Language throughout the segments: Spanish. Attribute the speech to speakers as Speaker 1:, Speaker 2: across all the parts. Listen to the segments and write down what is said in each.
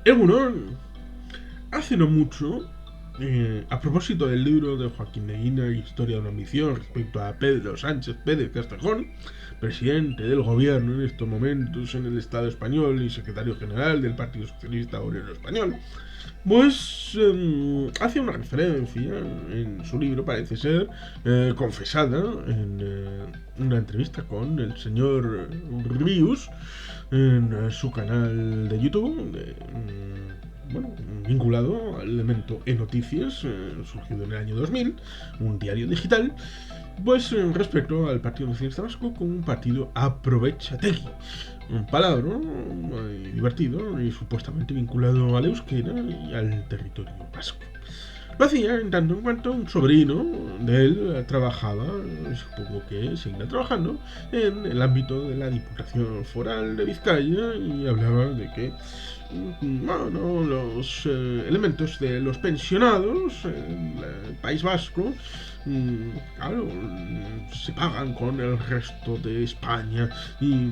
Speaker 1: Egunon, hace no mucho, a propósito del libro de Joaquín Leguina, Historia de una ambición, respecto a Pedro Sánchez Pérez Castejón, presidente del gobierno en estos momentos en el Estado español y secretario general del Partido Socialista Obrero Español, pues hace una referencia en su libro, parece ser, confesada en una entrevista con el señor Rius en su canal de YouTube, bueno, vinculado al elemento e-noticias, surgido en el año 2000, un diario digital, pues respecto al Partido Nacionalista Vasco como un partido aprovechategui. Un palabra muy divertido y supuestamente vinculado al euskera y al territorio vasco. Lo hacía en tanto en cuanto un sobrino de él trabajaba, supongo que seguirá trabajando, en el ámbito de la Diputación Foral de Vizcaya y hablaba de que bueno, los elementos de los pensionados en el País Vasco, claro, se pagan con el resto de España y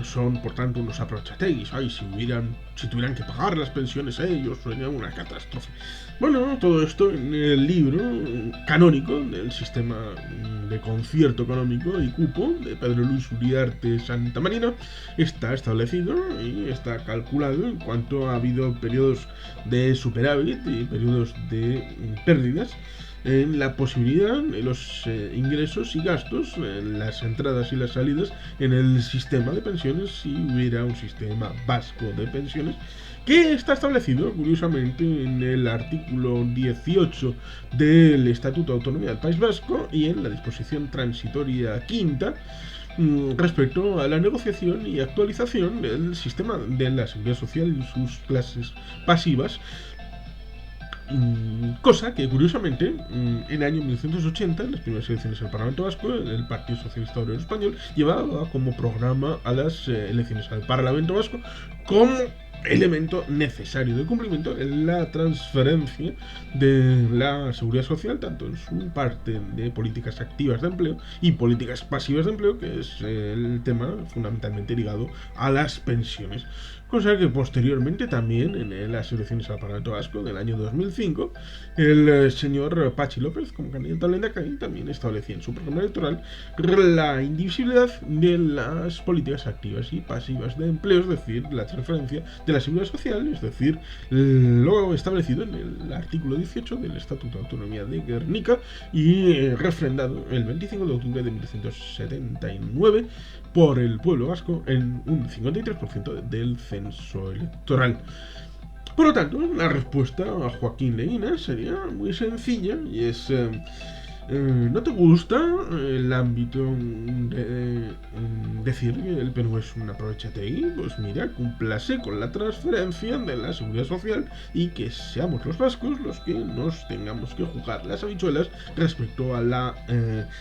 Speaker 1: son por tanto unos aprochateguis. Ay, si tuvieran que pagar las pensiones ellos, sería una catástrofe. Bueno, todo esto en el libro canónico del sistema de concierto económico y cupo de Pedro Luis Uriarte Santa Marina está establecido y está calculado en cuanto ha habido periodos de superávit y periodos de pérdidas en la posibilidad de los ingresos y gastos, en las entradas y las salidas en el sistema de pensiones si hubiera un sistema vasco de pensiones que está establecido curiosamente en el artículo 18 del Estatuto de Autonomía del País Vasco y en la disposición transitoria quinta respecto a la negociación y actualización del sistema de la seguridad social y sus clases pasivas, cosa que curiosamente en el año 1980, en las primeras elecciones del Parlamento Vasco, el Partido Socialista Obrero Español llevaba como programa a las elecciones al Parlamento Vasco como elemento necesario de cumplimiento en la transferencia de la seguridad social, tanto en su parte de políticas activas de empleo y políticas pasivas de empleo, que es el tema fundamentalmente ligado a las pensiones. Cosa que posteriormente también en las elecciones al Parlamento Vasco del año 2005 el señor Pachi López como candidato al Lehendakari también establecía en su programa electoral la indivisibilidad de las políticas activas y pasivas de empleo, es decir, la transferencia de la seguridad social, es decir, lo establecido en el artículo 18 del Estatuto de Autonomía de Gernika y refrendado el 25 de octubre de 1979 por el pueblo vasco en un 53% del censo electoral. Por lo tanto, la respuesta a Joaquín Leguina sería muy sencilla y es ¿no te gusta el ámbito de decir que el PNV es un aprovechategui? Pues mira, cúmplase con la transferencia de la seguridad social y que seamos los vascos los que nos tengamos que jugar las habichuelas respecto a la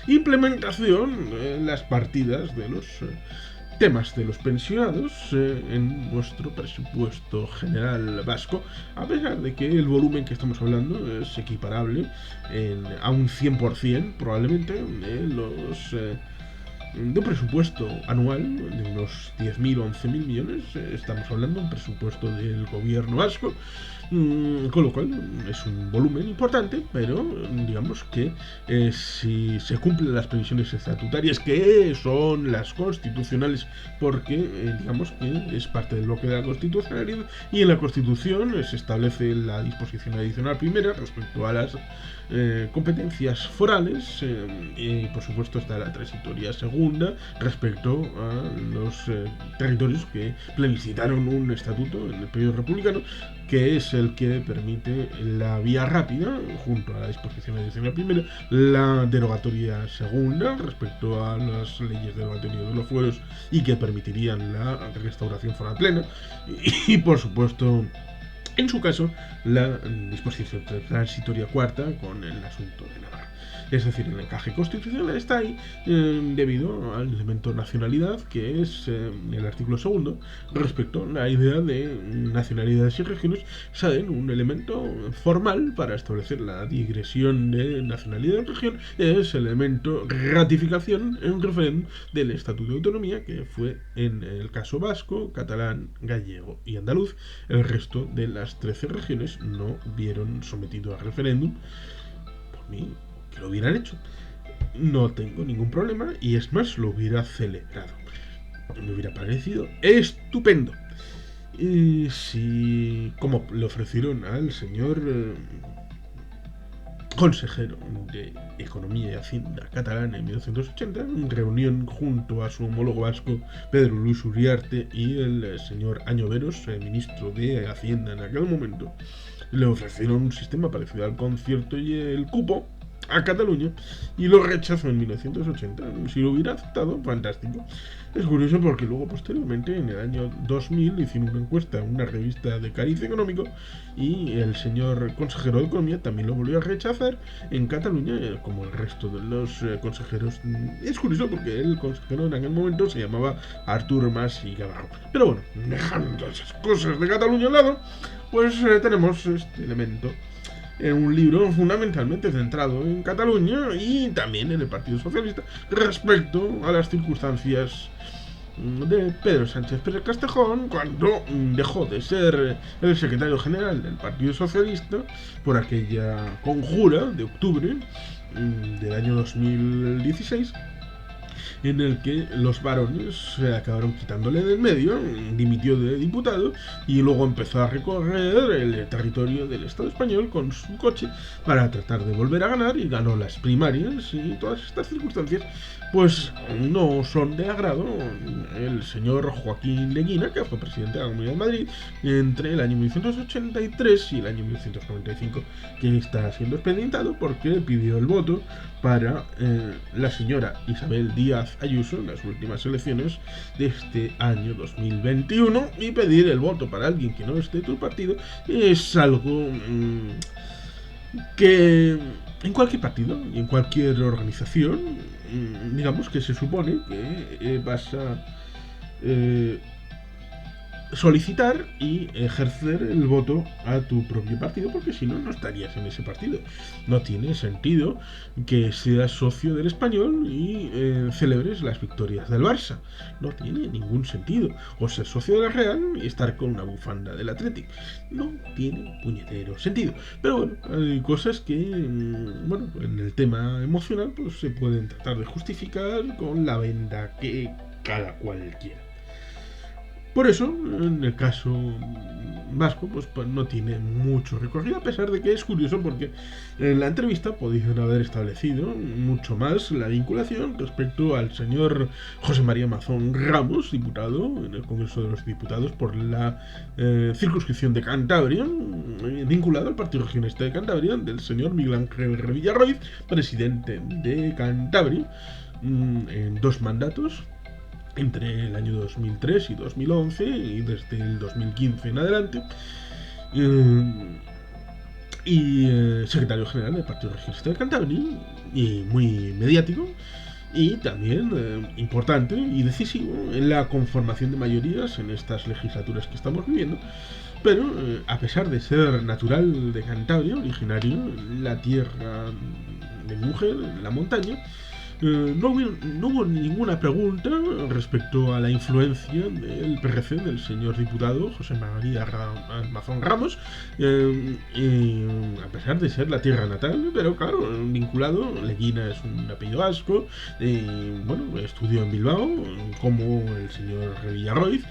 Speaker 1: implementación de las partidas de los temas de los pensionados en nuestro presupuesto general vasco, a pesar de que el volumen que estamos hablando es equiparable a un 100% probablemente de los de un presupuesto anual de unos 10.000 o 11.000 millones. Estamos hablando de un presupuesto del gobierno vasco, con lo cual es un volumen importante, pero digamos que si se cumplen las previsiones estatutarias, que son las constitucionales, porque digamos que es parte del bloque de la constitucionalidad, y en la Constitución se establece la disposición adicional primera respecto a las competencias forales, y por supuesto está la transitoria segunda respecto a los territorios que plebiscitaron un estatuto en el periodo republicano, que es el que permite la vía rápida, junto a la disposición adicional primera, la derogatoria segunda respecto a las leyes derogatorias de los fueros y que permitirían la restauración foral plena, y por supuesto En su caso, la disposición transitoria cuarta con el asunto de Navarra. Es decir, el encaje constitucional está ahí debido al elemento nacionalidad, que es el artículo segundo, respecto a la idea de nacionalidades y regiones, saben un elemento formal para establecer la digresión de nacionalidad en región, es el elemento ratificación en referéndum del Estatuto de Autonomía, que fue en el caso vasco, catalán, gallego y andaluz. El resto de las 13 regiones no vieron sometido a referéndum. Por mí, que lo hubieran hecho. No tengo ningún problema y es más, lo hubiera celebrado. Me hubiera parecido estupendo. Y si, como le ofrecieron al señor consejero de Economía y Hacienda catalán en 1980, en reunión junto a su homólogo vasco Pedro Luis Uriarte y el señor Añoveros, ministro de Hacienda en aquel momento, le ofrecieron un sistema parecido al concierto y el cupo a Cataluña y lo rechazó en 1980. Si lo hubiera aceptado, fantástico. Es curioso porque luego posteriormente, en el año 2000, hicieron una encuesta en una revista de cariz económico y el señor consejero de Economía también lo volvió a rechazar en Cataluña, como el resto de los consejeros. Es curioso porque el consejero en aquel momento se llamaba Artur Mas y Gavarro. Pero bueno, dejando esas cosas de Cataluña al lado, pues tenemos este elemento en un libro fundamentalmente centrado en Cataluña y también en el Partido Socialista respecto a las circunstancias de Pedro Sánchez Pérez Castejón cuando dejó de ser el secretario general del Partido Socialista por aquella conjura de octubre del año 2016, en el que los varones se acabaron quitándole del medio, dimitió de diputado y luego empezó a recorrer el territorio del Estado español con su coche para tratar de volver a ganar, y ganó las primarias. Y todas estas circunstancias pues no son de agrado el señor Joaquín Leguina, que fue presidente de la Comunidad de Madrid entre el año 1983 y el año 1995, que está siendo expedientado porque pidió el voto para la señora Isabel Díaz Ayuso en las últimas elecciones de este año 2021, y pedir el voto para alguien que no esté de tu partido es algo que en cualquier partido y en cualquier organización, digamos que se supone que vas a solicitar y ejercer el voto a tu propio partido, porque si no, no estarías en ese partido. No tiene sentido que seas socio del Español y celebres las victorias del Barça. No tiene ningún sentido. O ser socio de la Real y estar con una bufanda del Athletic. No tiene puñetero sentido. Pero bueno, hay cosas que, bueno, en el tema emocional pues se pueden tratar de justificar con la venda que cada cual quiera. Por eso, en el caso vasco, pues no tiene mucho recorrido, a pesar de que es curioso porque en la entrevista podían haber establecido mucho más la vinculación respecto al señor José María Mazón Ramos, diputado en el Congreso de los Diputados por la circunscripción de Cantabria, vinculado al Partido Regionalista de Cantabria, del señor Miguel Ángel Villarroiz, presidente de Cantabria, en 2 mandatos, entre el año 2003 y 2011 y desde el 2015 en adelante, secretario general del Partido Regionalista de Cantabria, y muy mediático y también importante y decisivo en la conformación de mayorías en estas legislaturas que estamos viviendo. Pero a pesar de ser natural de Cantabria, originario, la tierra de mi mujer, en la montaña, no hubo ninguna pregunta respecto a la influencia del PRC, del señor diputado José María Mazón Ramos, a pesar de ser la tierra natal, pero claro, vinculado. Leguina es un apellido vasco, bueno, estudió en Bilbao, como el señor Villarroiz,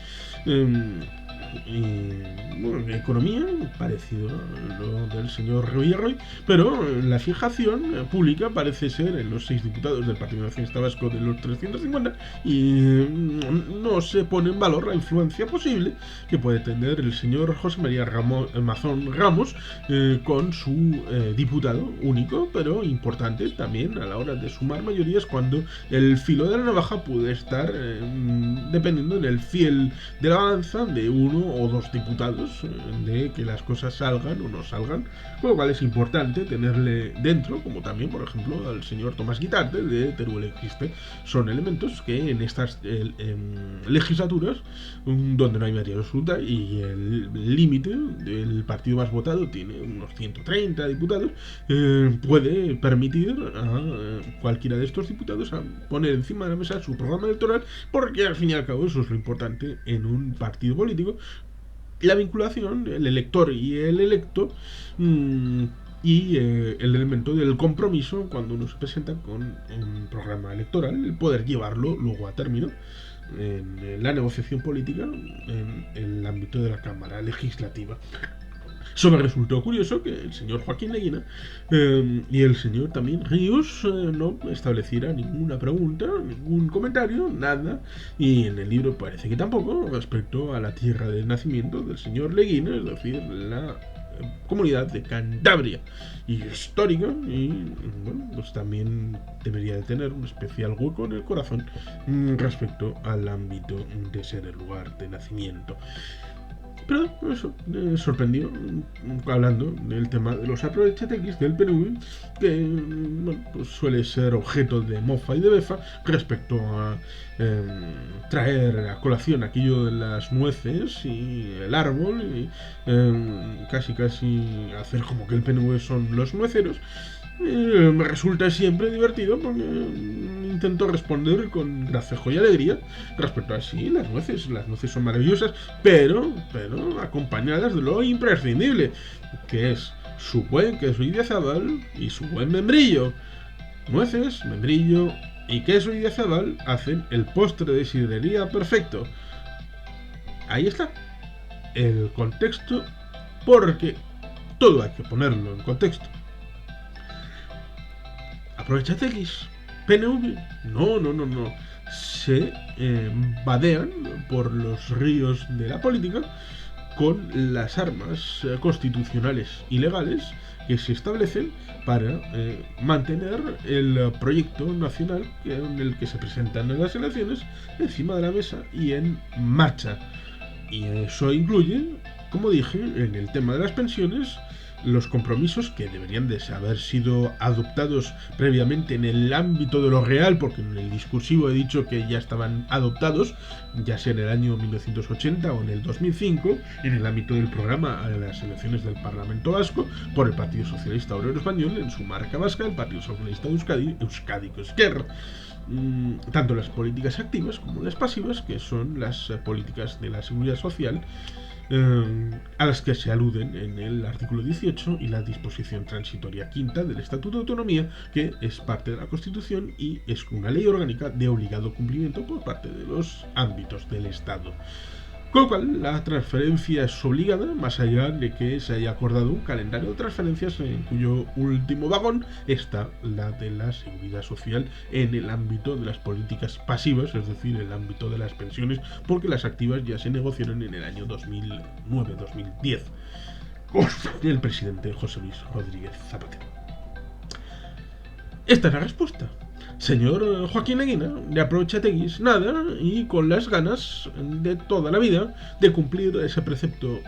Speaker 1: y bueno, economía, parecido a lo del señor Villarroy, pero la fijación pública parece ser en los 6 diputados del Partido Nacionalista Vasco de los 350, y no se pone en valor la influencia posible que puede tener el señor José María Mazón Ramos con su diputado único, pero importante también a la hora de sumar mayorías, cuando el filo de la navaja puede estar dependiendo del fiel de la balanza de uno o dos diputados de que las cosas salgan o no salgan, con lo cual es importante tenerle dentro, como también, por ejemplo, al señor Tomás Guitarte de Teruel existe. Son elementos que en estas legislaturas, donde no hay mayoría absoluta y el límite del partido más votado tiene unos 130 diputados, puede permitir a cualquiera de estos diputados a poner encima de la mesa su programa electoral, porque al fin y al cabo eso es lo importante en un partido político, la vinculación, el elector y el electo, y el elemento del compromiso cuando uno se presenta con un programa electoral, el poder llevarlo luego a término en la negociación política en el ámbito de la Cámara Legislativa. Eso me resultó curioso que el señor Joaquín Leguina y el señor también Ríos no establecieran ninguna pregunta, ningún comentario, nada, y en el libro parece que tampoco, respecto a la tierra de nacimiento del señor Leguina, es decir, la comunidad de Cantabria, y histórica, y bueno, pues también debería de tener un especial hueco en el corazón respecto al ámbito de ser el lugar de nacimiento. Pero eso, me sorprendió hablando del tema de los aprovechatequis del PNV, que bueno, pues suele ser objeto de mofa y de befa respecto a traer a colación aquello de las nueces y el árbol y casi hacer como que el PNV son los nueceros. Me resulta siempre divertido porque intento responder con gracejo y alegría respecto a sí, las nueces son maravillosas, pero acompañadas de lo imprescindible, que es su buen queso idiazabal y su buen membrillo. Nueces, membrillo y queso idiazabal hacen el postre de sidrería perfecto. Ahí está el contexto, porque todo hay que ponerlo en contexto. Aprovechatequis, PNV, no. Se vadean por los ríos de la política con las armas constitucionales y legales que se establecen para mantener el proyecto nacional en el que se presentan en las elecciones encima de la mesa y en marcha. Y eso incluye, como dije, en el tema de las pensiones, los compromisos que deberían de haber sido adoptados previamente en el ámbito de lo real, porque en el discursivo he dicho que ya estaban adoptados, ya sea en el año 1980 o en el 2005, en el ámbito del programa a las elecciones del Parlamento Vasco, por el Partido Socialista Obrero Español, en su marca vasca, el Partido Socialista de Euskadi Ezker. Tanto las políticas activas como las pasivas, que son las políticas de la seguridad social, a las que se aluden en el artículo 18 y la disposición transitoria quinta del Estatuto de Autonomía, que es parte de la Constitución y es una ley orgánica de obligado cumplimiento por parte de los ámbitos del Estado. Con lo cual, la transferencia es obligada, más allá de que se haya acordado un calendario de transferencias en cuyo último vagón está la de la seguridad social en el ámbito de las políticas pasivas, es decir, el ámbito de las pensiones, porque las activas ya se negociaron en el año 2009-2010 con el presidente José Luis Rodríguez Zapatero. Esta es la respuesta. Señor Joaquín Leguina, de Aprovechatequis, nada, y con las ganas de toda la vida de cumplir ese precepto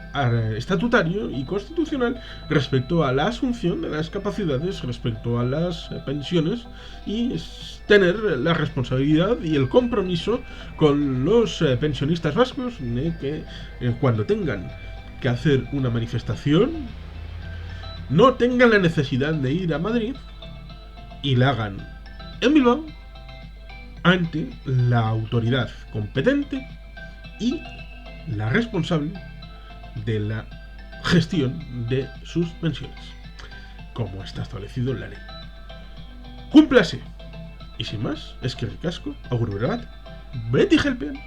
Speaker 1: estatutario y constitucional respecto a la asunción de las capacidades respecto a las pensiones y tener la responsabilidad y el compromiso con los pensionistas vascos de que cuando tengan que hacer una manifestación no tengan la necesidad de ir a Madrid y la hagan en Bilbao ante la autoridad competente y la responsable de la gestión de sus pensiones, como está establecido en la ley. ¡Cúmplase! Y sin más, es que ricasco, agur berat, beti helpen.